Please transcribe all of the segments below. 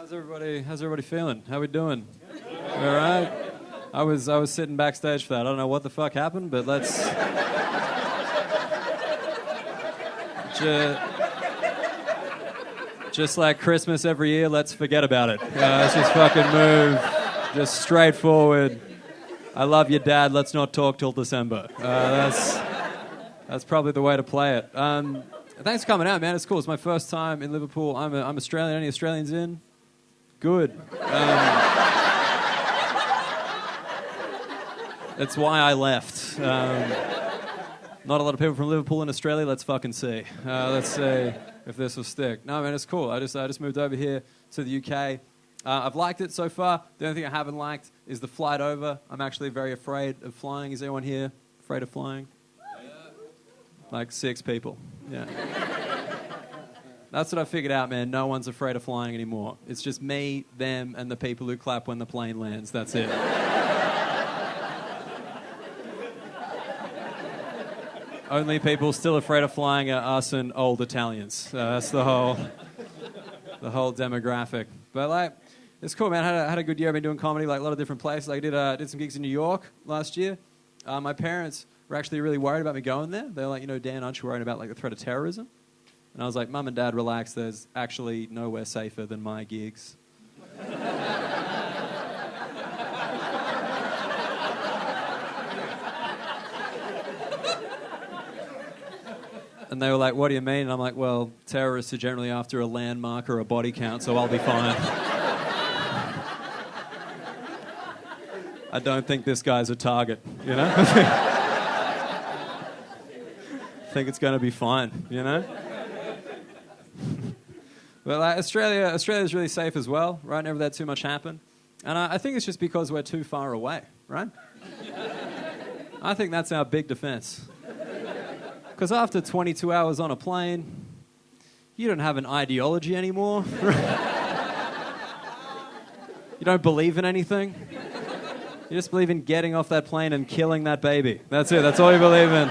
How's everybody feeling? How we doing? All right. I was sitting backstage for that. I don't know what the fuck happened, but let's just like Christmas every year, let's forget about it. Let's just fucking move, just straightforward. I love you, Dad. Let's not talk till December. That's probably the way to play it. Thanks for coming out, man. It's cool. It's my first time in Liverpool. I'm Australian. Any Australians in? Good. That's why I left. Not a lot of people from Liverpool in Australia. Let's fucking see. Let's see if this will stick. No, man, it's cool. I just moved over here to the UK. I've liked it so far. The only thing I haven't liked is the flight over. I'm actually very afraid of flying. Is anyone here afraid of flying? Like 6 people. Yeah. That's what I figured out, man. No one's afraid of flying anymore. It's just me, them, and the people who clap when the plane lands. That's it. Only people still afraid of flying are us and old Italians. That's the whole demographic. But like, it's cool, man. I had a good year. I've been doing comedy, like a lot of different places. I did some gigs in New York last year. My parents were actually really worried about me going there. They were like, Dan, aren't you worried about like the threat of terrorism? And I was like, Mum and Dad, relax. There's actually nowhere safer than my gigs. And they were like, what do you mean? And I'm like, well, terrorists are generally after a landmark or a body count, so I'll be fine. I don't think this guy's a target, I think it's going to be fine, But like, Australia's really safe as well, right? Never let too much happen. And I think it's just because we're too far away, right? I think that's our big defense. Because after 22 hours on a plane, you don't have an ideology anymore. You don't believe in anything. You just believe in getting off that plane and killing that baby. That's it. That's all you believe in.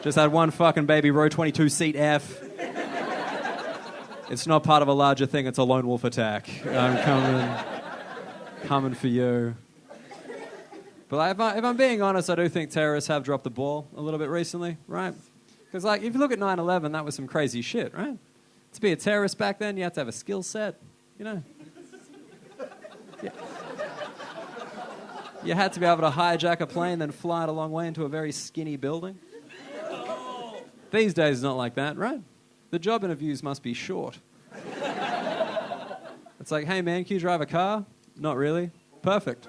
Just that one fucking baby, row 22, seat F. It's not part of a larger thing. It's a lone wolf attack. I'm coming for you. But like, if I'm being honest, I do think terrorists have dropped the ball a little bit recently, right? Because like, if you look at 9/11, that was some crazy shit, right? To be a terrorist back then, you had to have a skill set, Yeah. You had to be able to hijack a plane, then fly it a long way into a very skinny building. These days, it's not like that, right? The job interviews must be short. It's like, hey man, can you drive a car? Not really. Perfect.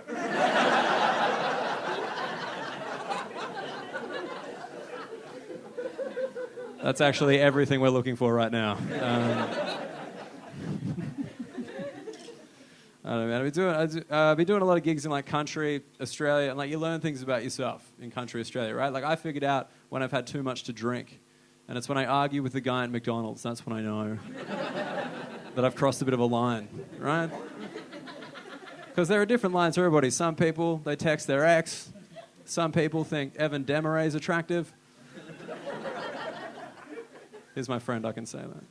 That's actually everything we're looking for right now. I don't know, man. I've been doing a lot of gigs in like country Australia, and like you learn things about yourself in country Australia, right? Like I figured out when I've had too much to drink, and it's when I argue with the guy at McDonald's. That's when I know that I've crossed a bit of a line, right? Because there are different lines for everybody. Some people, they text their ex. Some people think Evan Demaray is attractive. Here's my friend, I can say that.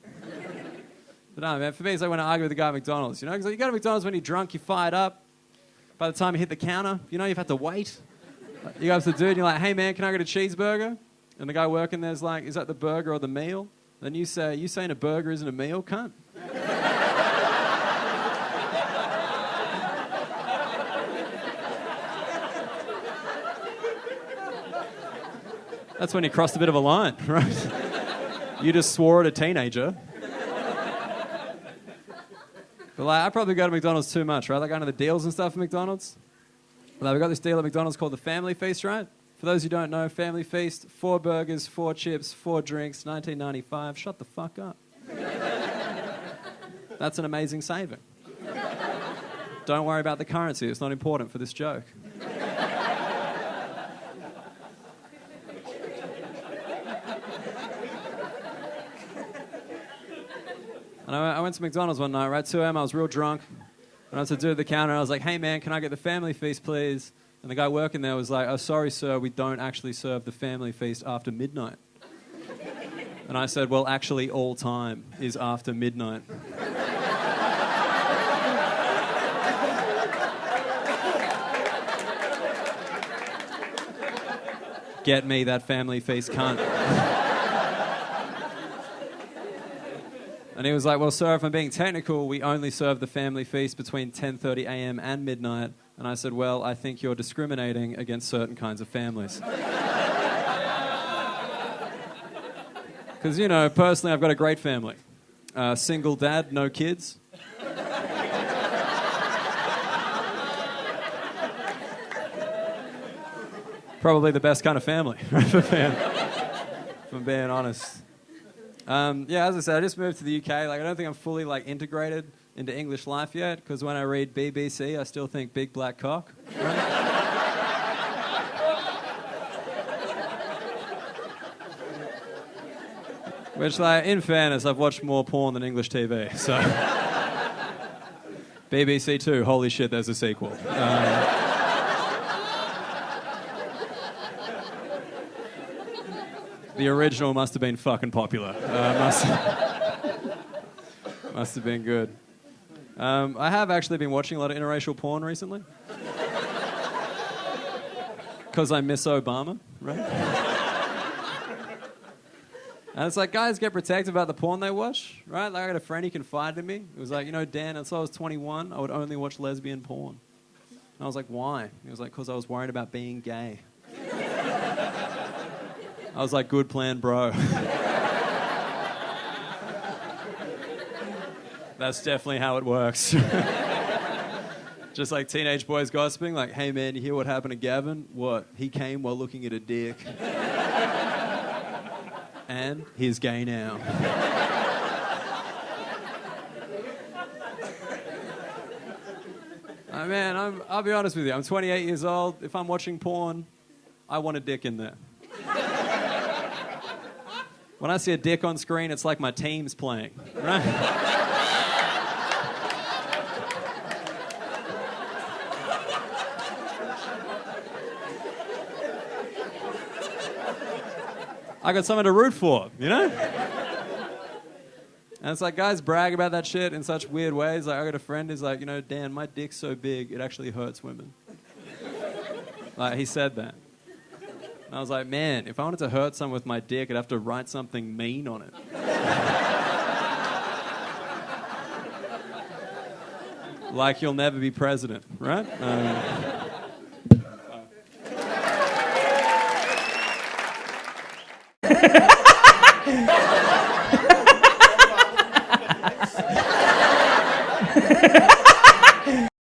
But no, man, for me, it's like when I argue with the guy at McDonald's, Because like, you go to McDonald's when you're drunk, you're fired up. By the time you hit the counter, you've had to wait. You go up to the dude and you're like, hey, man, can I get a cheeseburger? And the guy working there's like, is that the burger or the meal? Then you say, you saying a burger isn't a meal, cunt? That's when you crossed a bit of a line, right? You just swore at a teenager. But like, I probably go to McDonald's too much, right? Like, I know the deals and stuff at McDonald's. Like, we got this deal at McDonald's called the Family Feast, right? For those who don't know, Family Feast, 4 burgers, 4 chips, 4 drinks, $19.95. Shut the fuck up. That's an amazing saving. Don't worry about the currency. It's not important for this joke. And I went to McDonald's one night, right? 2 a.m. I was real drunk. And I was to do at the counter. And I was like, hey, man, can I get the Family Feast, please? And the guy working there was like, oh, sorry, sir, we don't actually serve the Family Feast after midnight. And I said, well, actually, all time is after midnight. Get me that family feast cunt. And he was like, well, sir, if I'm being technical, we only serve the family feast between 10:30 a.m. and midnight. And I said, well, I think you're discriminating against certain kinds of families. Because, you know, personally, I've got a great family. Single dad, no kids. Probably the best kind of family, if I'm being honest. Yeah, as I said, I just moved to the UK. Like, I don't think I'm fully integrated into English life yet, because when I read BBC, I still think big black cock. Right? Which, in fairness, I've watched more porn than English TV, so... BBC 2, holy shit, there's a sequel. The original must have been fucking popular. Must have been good. I have actually been watching a lot of interracial porn recently. Because I miss Obama, right? And it's like, guys get protective about the porn they watch, right? Like, I got a friend, he confided in me. It was like, you know, Dan, until I was 21, I would only watch lesbian porn. And I was like, why? He was like, because I was worried about being gay. I was like, good plan, bro. That's definitely how it works. Just like teenage boys gossiping, like, hey man, you hear what happened to Gavin? What? He came while looking at a dick. And he's gay now. Man, I'll be honest with you. I'm 28 years old. If I'm watching porn, I want a dick in there. When I see a dick on screen, it's like my team's playing, right? I got something to root for, you know? And it's like, guys brag about that shit in such weird ways. Like, I got a friend who's like, you know, Dan, my dick's so big, it actually hurts women. Like, he said that. And I was like, man, if I wanted to hurt someone with my dick, I'd have to write something mean on it. Like, you'll never be president, right?